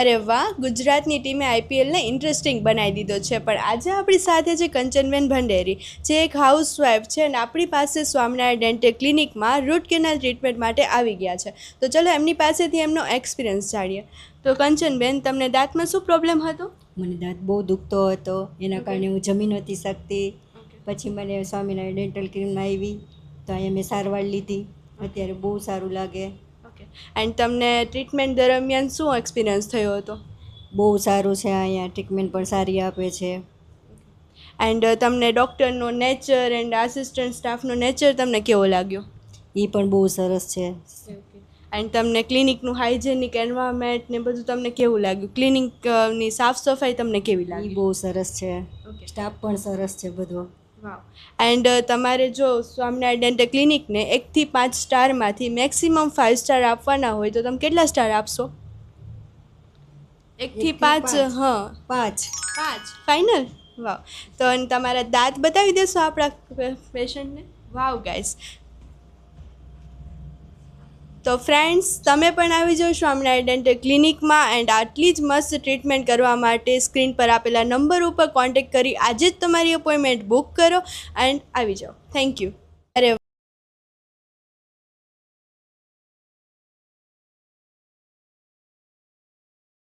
અરે વાહ, ગુજરાતની ટીમે આઈપીએલને ઇન્ટરેસ્ટિંગ બનાવી દીધો છે. પણ આજે આપણી સાથે છે કંચનબેન ભંડેરી, જે એક હાઉસવાઈફ છે અને આપણી પાસે સ્વામિનારાયણ ડેન્ટલ ક્લિનિકમાં રૂટ કેનાલ ટ્રીટમેન્ટ માટે આવી ગયા છે. તો ચલો એમની પાસેથી એમનો એક્સપિરિયન્સ જાણીએ. તો કંચનબેન, તમને દાંતમાં શું પ્રોબ્લેમ હતો? મને દાંત બહુ દુખતો હતો, એના કારણે હું જમી નહોતી શકતી. પછી મને સ્વામિનારાયણ ડેન્ટલ ક્લિનિકમાં આવી તો અહીંયા મેં સારવાર લીધી. અત્યારે બહુ સારું લાગે. ઓકે. એન્ડ તમને ટ્રીટમેન્ટ દરમિયાન શું એક્સપિરિયન્સ થયો હતો? બહુ સારું છે, અહીંયા ટ્રીટમેન્ટ પણ સારી આપે છે. એન્ડ તમને ડૉક્ટરનો નેચર એન્ડ આસિસ્ટન્ટ સ્ટાફનો નેચર તમને કેવો લાગ્યો? એ પણ બહુ સરસ છે. એન્ડ તમને ક્લિનિકનું હાઇજેનિક એન્વાયરમેન્ટ ને બધું તમને કેવું લાગ્યું? ક્લિનિકની સાફ સફાઈ તમને કેવી એ લાગી? બહુ સરસ છે. ઓકે. સ્ટાફ પણ સરસ છે બધો. વાવ. એન્ડ તમારે જો સ્વામિનારાયણ ડેન્ટલ ક્લિનિકને 1 થી 5 સ્ટારમાંથી મેક્સિમમ 5 સ્ટાર આપવાના હોય તો તમે કેટલા સ્ટાર આપશો? 1 થી 5. હા, 5. 5 ફાઇનલ. વાવ. તો અને તમારા દાંત બતાવી દેશો આપણા પેશન્ટને? વાવ ગાઈસ. તો ફ્રેન્ડ્સ, તમે પણ આવી જાઓ સ્વામિનારાયણ ડેન્ટલ ક્લિનિકમાં એન્ડ આટલી જ મસ્ત ટ્રીટમેન્ટ કરવા માટે સ્ક્રીન પર આપેલા નંબર ઉપર કોન્ટેક્ટ કરી આજે જ તમારી અપોઇન્ટમેન્ટ બુક કરો એન્ડ આવી જાઓ. Thank you.